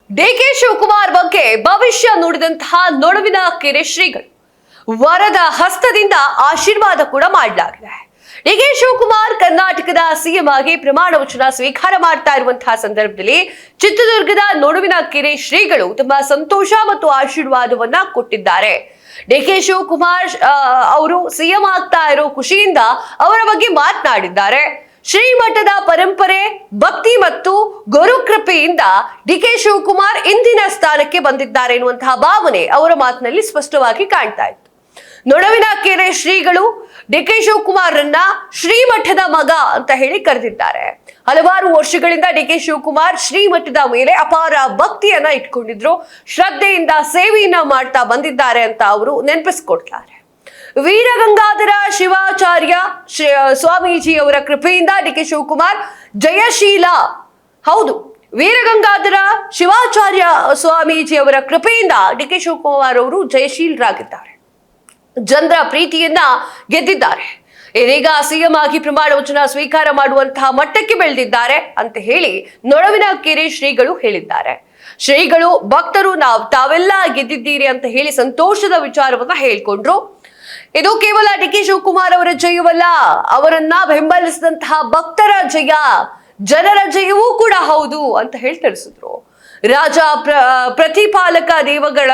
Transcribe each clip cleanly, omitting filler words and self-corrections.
DK Shivakumar ಬಗ್ಗೆ ಭವಿಷ್ಯ ನುಡಿದಂತಹ ನೊಡವಿನ ಕೆರೆ ಶ್ರೀಗಳು ವರದ ಹಸ್ತದಿಂದ ಆಶೀರ್ವಾದ ಕೂಡ ಮಾಡಲಾಗಿದೆ. ಡಿಕೆ ಶಿವಕುಮಾರ್ ಕರ್ನಾಟಕದ ಸಿಎಂ ಆಗಿ ಪ್ರಮಾಣ ವಚನ ಸ್ವೀಕಾರ ಮಾಡ್ತಾ ಇರುವಂತಹ ಸಂದರ್ಭದಲ್ಲಿ ಚಿತ್ರದುರ್ಗದ ನೊಡವಿನ ಕೆರೆ ಶ್ರೀಗಳು ತಮ್ಮ ಸಂತೋಷ ಮತ್ತು ಆಶೀರ್ವಾದವನ್ನ ಕೊಟ್ಟಿದ್ದಾರೆ. ಡಿಕೆ ಶಿವಕುಮಾರ್ ಅವರು ಸಿಎಂ ಆಗ್ತಾ ಇರೋ ಖುಷಿಯಿಂದ ಅವರ ಬಗ್ಗೆ ಮಾತನಾಡಿದ್ದಾರೆ. ಶ್ರೀಮಠದ ಪರಂಪರೆ, ಭಕ್ತಿ ಮತ್ತು ಗುರುಕೃಪೆಯಿಂದ ಡಿಕೆ ಶಿವಕುಮಾರ್ ಇಂದಿನ ಸ್ಥಾನಕ್ಕೆ ಬಂದಿದ್ದಾರೆ ಎನ್ನುವಂತಹ ಭಾವನೆ ಅವರ ಮಾತಿನಲ್ಲಿ ಸ್ಪಷ್ಟವಾಗಿ ಕಾಣ್ತಾ ಇತ್ತು. ನೊಡವಿನ ಕೆರೆ ಶ್ರೀಗಳು ಡಿಕೆ ಶಿವಕುಮಾರ್ರನ್ನ ಶ್ರೀಮಠದ ಮಗ ಅಂತ ಹೇಳಿ ಕರೆದಿದ್ದಾರೆ. ಹಲವಾರು ವರ್ಷಗಳಿಂದ ಡಿಕೆ ಶಿವಕುಮಾರ್ ಶ್ರೀಮಠದ ಮೇಲೆ ಅಪಾರ ಭಕ್ತಿಯನ್ನ ಇಟ್ಕೊಂಡಿದ್ರು, ಶ್ರದ್ಧೆಯಿಂದ ಸೇವೆಯನ್ನ ಮಾಡ್ತಾ ಬಂದಿದ್ದಾರೆ ಅಂತ ಅವರು ನೆನಪಿಸ್ಕೊಡ್ತಾರೆ. ವೀರಗಂಗಾಧರ ಶಿವಾಚಾರ್ಯ ಸ್ವಾಮೀಜಿ ಅವರ ಕೃಪೆಯಿಂದ ಡಿಕೆ ಶಿವಕುಮಾರ್ ಜಯಶೀಲ. ಹೌದು, ವೀರಗಂಗಾಧರ ಶಿವಾಚಾರ್ಯ ಸ್ವಾಮೀಜಿ ಅವರ ಕೃಪೆಯಿಂದ ಡಿಕೆ ಶಿವಕುಮಾರ್ ಅವರು ಜಯಶೀಲರಾಗಿದ್ದಾರೆ, ಜನರ ಪ್ರೀತಿಯನ್ನ ಗೆದ್ದಿದ್ದಾರೆ. ಇದೀಗ ಸಿಎಂ ಆಗಿ ಪ್ರಮಾಣ ವಚನ ಸ್ವೀಕಾರ ಮಾಡುವಂತಹ ಮಟ್ಟಕ್ಕೆ ಬೆಳೆದಿದ್ದಾರೆ ಅಂತ ಹೇಳಿ ನೊಡವಿನ ಕೆರೆ ಶ್ರೀಗಳು ಹೇಳಿದ್ದಾರೆ. ಶ್ರೀಗಳು ಭಕ್ತರು ತಾವೆಲ್ಲ ಗೆದ್ದಿದ್ದೀರಿ ಅಂತ ಹೇಳಿ ಸಂತೋಷದ ವಿಚಾರವನ್ನ ಹೇಳ್ಕೊಂಡ್ರು. ಇದು ಕೇವಲ ಡಿಕೆ ಶಿವಕುಮಾರ್ ಅವರ ಜಯವಲ್ಲ, ಅವರನ್ನ ಬೆಂಬಲಿಸಿದಂತಹ ಭಕ್ತರ ಜಯ, ಜನರ ಜಯವೂ ಕೂಡ ಹೌದು ಅಂತ ಹೇಳಿ ತಿಳಿಸಿದ್ರು. ರಾಜ ಪ್ರತಿಪಾಲಕ ದೇವಗಳ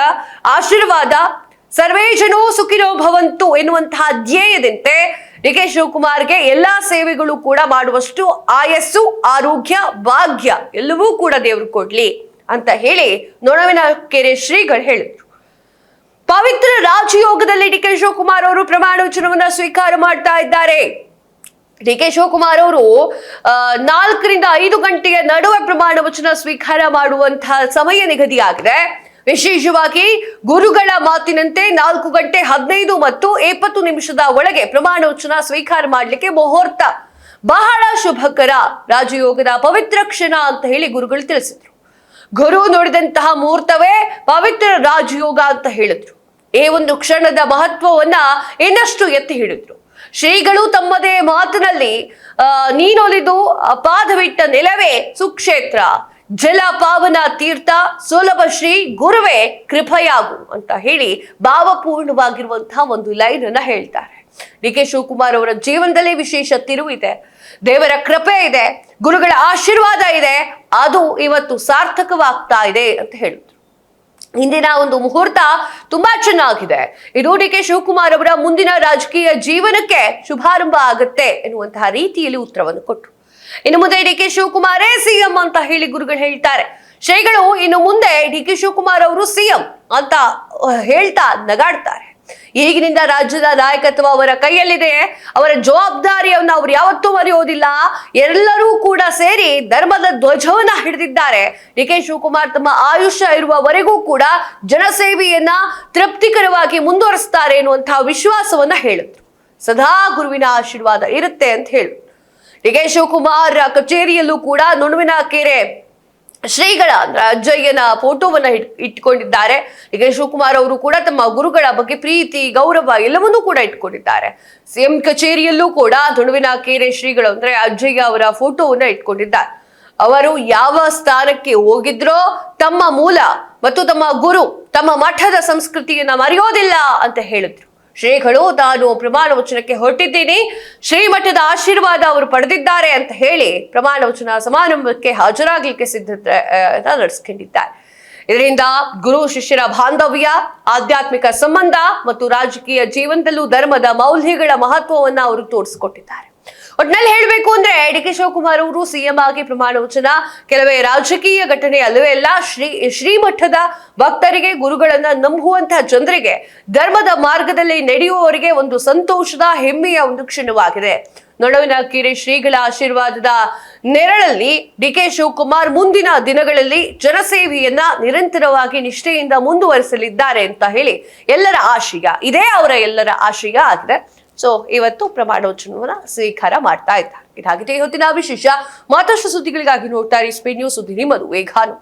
ಆಶೀರ್ವಾದ, ಸರ್ವೇ ಜನೋ ಸುಖಿನೋ ಭವಂತು ಎನ್ನುವಂತಹ ಧ್ಯೇಯದಂತೆ ಡಿಕೆ ಶಿವಕುಮಾರ್ಗೆ ಎಲ್ಲಾ ಸೇವೆಗಳು ಕೂಡ ಮಾಡುವಷ್ಟು ಆಯಸ್ಸು, ಆರೋಗ್ಯ, ಭಾಗ್ಯ ಎಲ್ಲವೂ ಕೂಡ ದೇವರು ಕೊಡ್ಲಿ ಅಂತ ಹೇಳಿ ನೊಡವಿನ ಕೆರೆ ಶ್ರೀಗಳು ಹೇಳಿದ್ರು. ಪವಿತ್ರ ರಾಜಯೋಗದಲ್ಲಿ ಡಿಕೆ ಶಿವಕುಮಾರ್ ಅವರು ಪ್ರಮಾಣ ವಚನವನ್ನ ಸ್ವೀಕಾರ ಮಾಡ್ತಾ ಇದ್ದಾರೆ. ಡಿಕೆ ಶಿವಕುಮಾರ್ ಅವರು 4 ರಿಂದ 5 ಗಂಟೆಯ ನಡುವೆ ಪ್ರಮಾಣ ವಚನ ಸ್ವೀಕಾರ ಮಾಡುವಂತಹ ಸಮಯ ನಿಗದಿಯಾಗಿದೆ. ವಿಶೇಷವಾಗಿ ಗುರುಗಳ ಮಾತಿನಂತೆ 4 ಗಂಟೆ 15 ಮತ್ತು 20 ನಿಮಿಷದ ಒಳಗೆ ಪ್ರಮಾಣ ವಚನ ಸ್ವೀಕಾರ ಮಾಡಲಿಕ್ಕೆ ಮುಹೂರ್ತ ಬಹಳ ಶುಭಕರ, ರಾಜಯೋಗದ ಪವಿತ್ರ ಕ್ಷಣ ಅಂತ ಹೇಳಿ ಗುರುಗಳು ತಿಳಿಸಿದ್ರು. ಗುರು ನೋಡಿದಂತಹ ಮುಹೂರ್ತವೇ ಪವಿತ್ರ ರಾಜಯೋಗ ಅಂತ ಹೇಳಿದ್ರು. ಈ ಒಂದು ಕ್ಷಣದ ಮಹತ್ವವನ್ನ ಇನ್ನಷ್ಟು ಎತ್ತಿ ಹಿಡಿದ್ರು. ಶ್ರೀಗಳು ತಮ್ಮದೇ ಮಾತಿನಲ್ಲಿ ನೀನೊಲಿದು ಪಾದವಿಟ್ಟ ನೆಲವೇ ಸುಕ್ಷೇತ್ರ, ಜಲ ಪಾವನ ತೀರ್ಥ, ಸುಲಭ ಶ್ರೀ ಗುರುವೇ ಕೃಪೆಯಾಗು ಅಂತ ಹೇಳಿ ಭಾವಪೂರ್ಣವಾಗಿರುವಂತಹ ಒಂದು ಲೈನ್ ಅನ್ನ ಹೇಳ್ತಾರೆ. ಡಿಕೆ ಶಿವಕುಮಾರ್ ಅವರ ಜೀವನದಲ್ಲಿ ವಿಶೇಷ ತಿರುವು ಇದೆ, ದೇವರ ಕೃಪೆ ಇದೆ, ಗುರುಗಳ ಆಶೀರ್ವಾದ ಇದೆ, ಅದು ಇವತ್ತು ಸಾರ್ಥಕವಾಗ್ತಾ ಇದೆ ಅಂತ ಹೇಳಿದ್ರು. ಇಂದಿನ ಒಂದು ಮುಹೂರ್ತ ತುಂಬಾ ಚೆನ್ನಾಗಿದೆ, ಇದು ಡಿಕೆ ಶಿವಕುಮಾರ್ ಅವರ ಮುಂದಿನ ರಾಜಕೀಯ ಜೀವನಕ್ಕೆ ಶುಭಾರಂಭ ಆಗುತ್ತೆ ಎನ್ನುವಂತಹ ರೀತಿಯಲ್ಲಿ ಉತ್ತರವನ್ನು ಕೊಟ್ಟರು. ಇನ್ನು ಮುಂದೆ ಡಿಕೆ ಶಿವಕುಮಾರೇ ಸಿಎಂ ಅಂತ ಹೇಳಿ ಗುರುಗಳು ಹೇಳ್ತಾರೆ. ಶ್ರೀಗಳು ಇನ್ನು ಮುಂದೆ ಡಿಕೆ ಶಿವಕುಮಾರ್ ಅವರು ಸಿಎಂ ಅಂತ ಹೇಳ್ತಾ ನಗಾಡ್ತಾರೆ. ಈಗಿನಿಂದ ರಾಜ್ಯದ ನಾಯಕತ್ವ ಅವರ ಕೈಯಲ್ಲಿದೆ, ಅವರ ಜವಾಬ್ದಾರಿಯನ್ನು ಅವರು ಯಾವತ್ತೂ ಮರೆಯೋದಿಲ್ಲ. ಎಲ್ಲರೂ ಕೂಡ ಸೇರಿ ಧರ್ಮದ ಧ್ವಜವನ್ನ ಹಿಡಿದಿದ್ದಾರೆ. ಡಿಕೆ ಶಿವಕುಮಾರ್ ತಮ್ಮ ಆಯುಷ್ಯ ಇರುವವರೆಗೂ ಕೂಡ ಜನಸೇವೆಯನ್ನ ತೃಪ್ತಿಕರವಾಗಿ ಮುಂದುವರಿಸ್ತಾರೆ ಎನ್ನುವಂತಹ ವಿಶ್ವಾಸವನ್ನ ಹೇಳಿದ್ರು. ಸದಾ ಗುರುವಿನ ಆಶೀರ್ವಾದ ಇರುತ್ತೆ ಅಂತ ಹೇಳಿದ್ರು. ಡಿಕೆ ಶಿವಕುಮಾರ್ ಕಚೇರಿಯಲ್ಲೂ ಕೂಡ ನೊಡವಿನ ಕೆರೆ ಶ್ರೀಗಳ ಅಜ್ಜಯ್ಯನ ಫೋಟೋವನ್ನ ಇಟ್ಕೊಂಡಿದ್ದಾರೆ. ಡಿಕೆ ಶಿವಕುಮಾರ್ ಅವರು ಕೂಡ ತಮ್ಮ ಗುರುಗಳ ಬಗ್ಗೆ ಪ್ರೀತಿ, ಗೌರವ ಎಲ್ಲವನ್ನೂ ಕೂಡ ಇಟ್ಕೊಂಡಿದ್ದಾರೆ. ಸಿಎಂ ಕಚೇರಿಯಲ್ಲೂ ಕೂಡ ನೊಡವಿನ ಕೆರೆ ಶ್ರೀಗಳು ಅಂದ್ರೆ ಅಜ್ಜಯ್ಯ ಅವರ ಫೋಟೋವನ್ನ ಇಟ್ಕೊಂಡಿದ್ದಾರೆ. ಅವರು ಯಾವ ಸ್ಥಾನಕ್ಕೆ ಹೋಗಿದ್ರೋ ತಮ್ಮ ಮೂಲ ಮತ್ತು ತಮ್ಮ ಗುರು, ತಮ್ಮ ಮಠದ ಸಂಸ್ಕೃತಿಯನ್ನ ಮರೆಯೋದಿಲ್ಲ ಅಂತ ಹೇಳಿದ್ರು. ಶ್ರೀಗಳು ತಾನು ಪ್ರಮಾಣ ವಚನಕ್ಕೆ ಹೊರಟಿದ್ದೀನಿ, ಶ್ರೀಮಠದ ಆಶೀರ್ವಾದ ಅವರು ಪಡೆದಿದ್ದಾರೆ ಅಂತ ಹೇಳಿ ಪ್ರಮಾಣ ವಚನ ಸಮಾರಂಭಕ್ಕೆ ಹಾಜರಾಗಲಿಕ್ಕೆ ಸಿದ್ಧತೆ ನಡೆಸಿಕೊಂಡಿದ್ದಾರೆ. ಇದರಿಂದ ಗುರು ಶಿಷ್ಯರ ಬಾಂಧವ್ಯ, ಆಧ್ಯಾತ್ಮಿಕ ಸಂಬಂಧ ಮತ್ತು ರಾಜಕೀಯ ಜೀವನದಲ್ಲೂ ಧರ್ಮದ ಮೌಲ್ಯಗಳ ಮಹತ್ವವನ್ನ ಅವರು ತೋರಿಸಿಕೊಟ್ಟಿದ್ದಾರೆ. ಒಟ್ಟಿನಲ್ಲಿ ಹೇಳಬೇಕು ಅಂದ್ರೆ ಡಿಕೆ ಶಿವಕುಮಾರ್ ಅವರು ಸಿಎಂ ಆಗಿ ಪ್ರಮಾಣ ವಚನ ಕೆಲವೇ ರಾಜಕೀಯ ಘಟನೆ ಅಲ್ಲವೇ ಅಲ್ಲ, ಶ್ರೀಮಠದ ಭಕ್ತರಿಗೆ, ಗುರುಗಳನ್ನ ನಂಬುವಂತಹ ಜನರಿಗೆ, ಧರ್ಮದ ಮಾರ್ಗದಲ್ಲಿ ನಡೆಯುವವರಿಗೆ ಒಂದು ಸಂತೋಷದ, ಹೆಮ್ಮೆಯ ಒಂದು ಕ್ಷಣವಾಗಿದೆ. ನೊಡವಿನ ಕೆರೆ ಶ್ರೀಗಳ ಆಶೀರ್ವಾದದ ನೆರಳಲ್ಲಿ ಡಿಕೆ ಶಿವಕುಮಾರ್ ಮುಂದಿನ ದಿನಗಳಲ್ಲಿ ಜನಸೇವೆಯನ್ನ ನಿರಂತರವಾಗಿ ನಿಷ್ಠೆಯಿಂದ ಮುಂದುವರಿಸಲಿದ್ದಾರೆ ಅಂತ ಹೇಳಿ ಎಲ್ಲರ ಆಶಯ, ಇದೇ ಅವರ ಎಲ್ಲರ ಆಶಯ ಆಗಿದೆ. ಸೊ ಇವತ್ತು ಪ್ರಮಾಣ ವಚನವನ್ನ ಸ್ವೀಕಾರ ಮಾಡ್ತಾ ಇದ್ದಾರೆ. ಇದಾಗಿದೆ ಇವತ್ತಿನ ವಿಶೇಷ. ಮತ್ತಷ್ಟು ಸುದ್ದಿಗಳಿಗಾಗಿ ನೋಡ್ತಾ ಇರಿ ಸ್ಪೀಡ್ ನ್ಯೂಸ್, ಸುದ್ದಿ ನಿಮ್ಮದು ವೇಗಾನು.